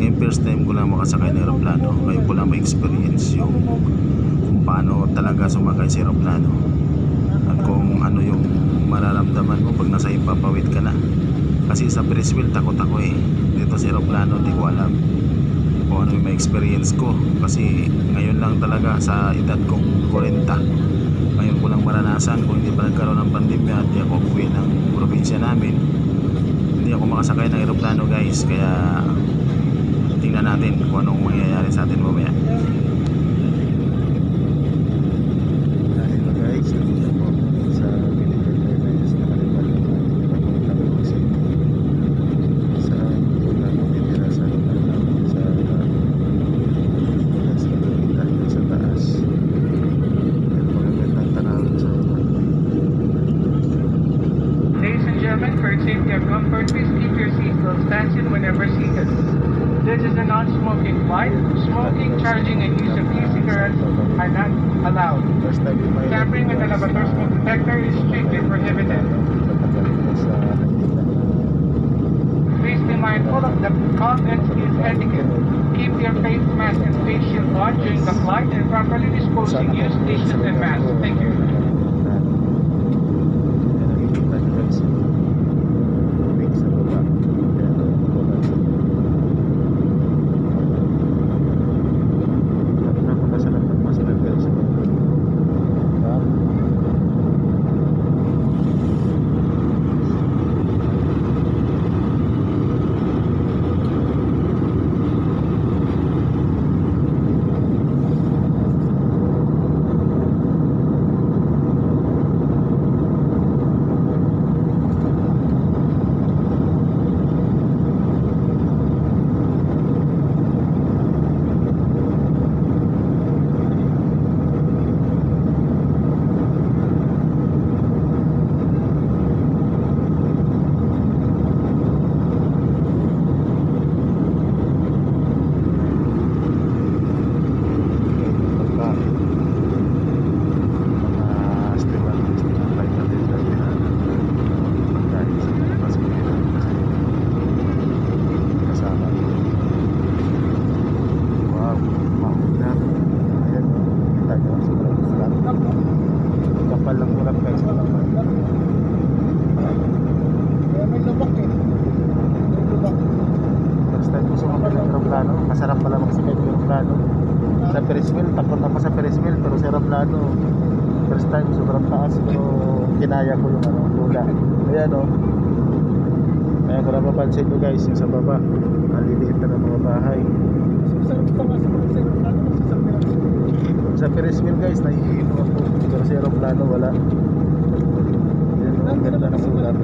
ngayon first time ko lang makasakay ng aeroplano. Ngayon ko lang ma-experience yung kung paano talaga sumakay sa aeroplano at kung ano yung mararamdaman mo pag nasa ipapawid ka na. Kasi sa Ferris wheel takot ako eh. Dito sa aeroplano di ko alam kung ano yung ma-experience ko. Kasi ngayon lang talaga sa edad kong 40, ngayon ko lang maranasan. Kung hindi pa nagkaroon ng pandemya at di ako uwi ng probinsya namin, hindi ako makasakay ng aeroplano guys. Kaya tingnan natin kung anong mangyayari sa atin mamaya. Guys, nandito po sa Philippine Airlines na kalimutan papunta ko kasi sa natitira sa sa taas. Magagandang tanawin sa Ladies and gentlemen, for safety and comfort, please keep your seatbelts fastened whenever seated. This is a non-smoking flight. Smoking, charging, and use of e-cigarettes are not allowed. Tampering with the laboratory smoke detector is strictly prohibited. Please be mindful of the contents is etiquette. Keep your face mask and face shield on during the flight and properly disposing used dishes and masks. Thank you. Masarap pala magsakay ng aeroplano. Sa Ferris wheel, takot ako sa Ferris wheel, pero sa aeroplano first time, sobrang taas, pero kinaya ko yung lula. Ayan o. Kaya kung napapansin nyo guys, yung sa baba maliliit na ng mga bahay. Sa Ferris wheel guys, nahihilo ako, pero sa aeroplano wala. Ayan o, ang ganda ng lugar.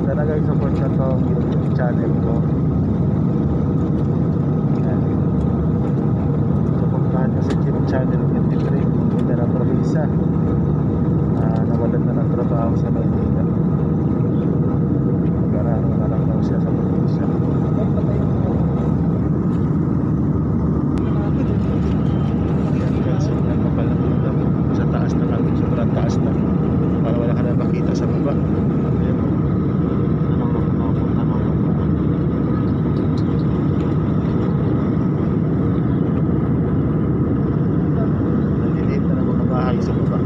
Sana guys, support na to yung channel ko. Kasi yung channel 23 punta ng probinsya, nawalan na ng trabaho sa Maynila, mag-araro na lang daw siya sa probinsya. Yan guys, yan mapalapit sa taas na kami, sobrang taas na para wala ka na makita sa baba. Ayan o, sa baba.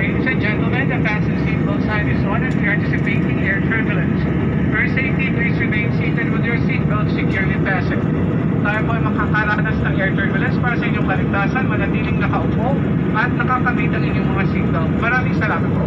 Ladies and gentlemen, the fasten seatbelt sign is on and we are anticipating air turbulence. For safety, please remain seated with your seatbelt securely fastened. Tayo po ay makakaranas ng air turbulence para sa inyong kaligtasan, manatiling nakaupo at nakakabit ang inyong mga seatbelt. Maraming salamat po.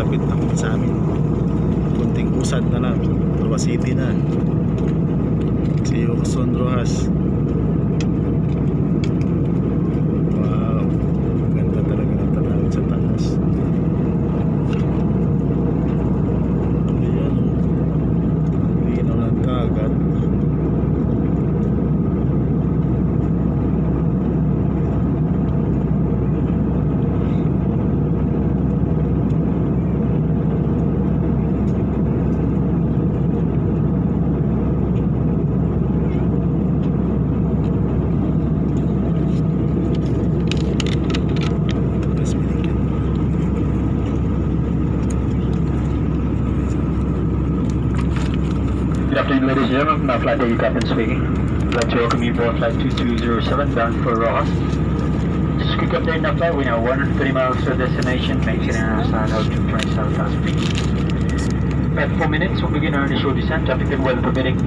malapit na kami sa amin. Kunting usad na lang, Roa City na. See you soon, Rojas. Wow, ganda talaga ng tanawin sa taas. Ayan, linaw ng dagat. Good afternoon, ladies and gentlemen. Flight 80 Captain speaking. I'd like to welcome you aboard Flight 2207 bound for Rojas. Just a quick update on flight. We now 130 miles to our destination, maintaining our sign altitude 27,000 feet. About 4 minutes, we'll begin our initial descent, traffic and weather permitting.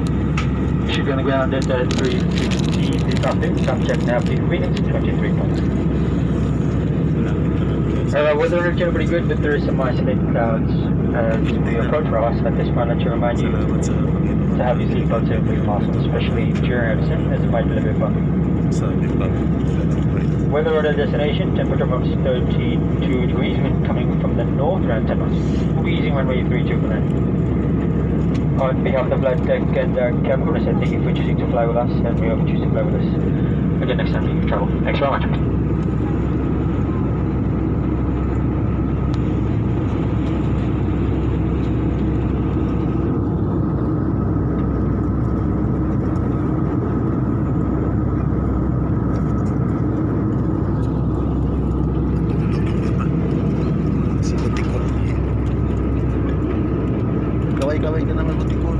We should be on the ground at 3:50 this afternoon. Time check now, peak readings 23 points. Weather is generally pretty good, but there is some isolated clouds as we approach Rojas. At this point, I'd like to remind you Salamat sa Panginoon. to have your seatbelts in if possible, especially during our descent, as it might be a little bit bumpy. Sabi pa, Weather at our destination, temperature from 32 degrees, wind coming from the north around 10 knots. We'll be using runway 32 for landing. On behalf of the flight deck and our cabin crew, I say thank you for choosing to fly with us, and we hope you choose to fly with us again next time you travel. Thanks very much. si Butikon. Kaway-kaway ka naman, Butikon.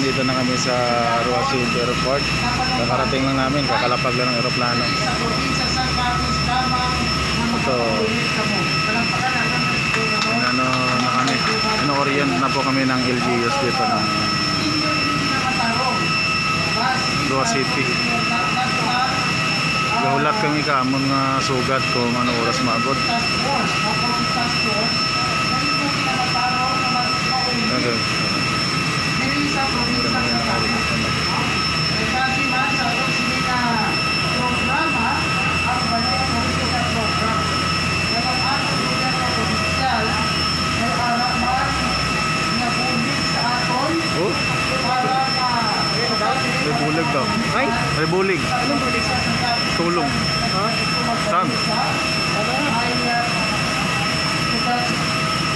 Dito na kami sa Roa City Airport. Kakarating lang namin, kakalapag lang ng eroplano. Ito, ano na kami, orient na po kami ng LGUs dito ng Roa City. Gahulat kami kamon nga sugat kung ano oras maabot. Okay. Sa probinsya ng Katawan. Kasi man sa sini na programa ang banyak politika program. Dalam ato gobyerno provincial ay araman na bulig sa aton para May bulig daw. Ay? May bulig. Tulong. Saan? ay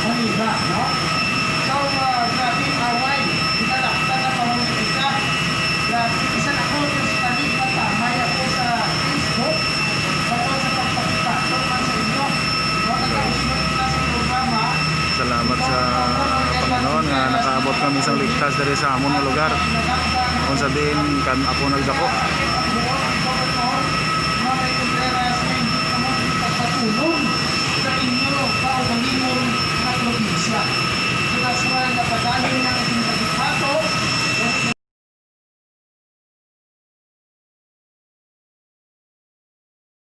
Manila, no? So, grabe away. Dinalaktan na pamumunika. Grabe, isa na ko yung sa kalimata. May ako sa Facebook. Bukod sa pagpakita. So, man sa inyo. Matagos mo na sa programa. Salamat sa Panginoon nga nakaabot kami sa ligtas diri sa amon nga lugar. Kung sabihin kan ako nagdako. Buwan ang gobernador, Mamay Contreras, na hindi ka mo pagpatulong.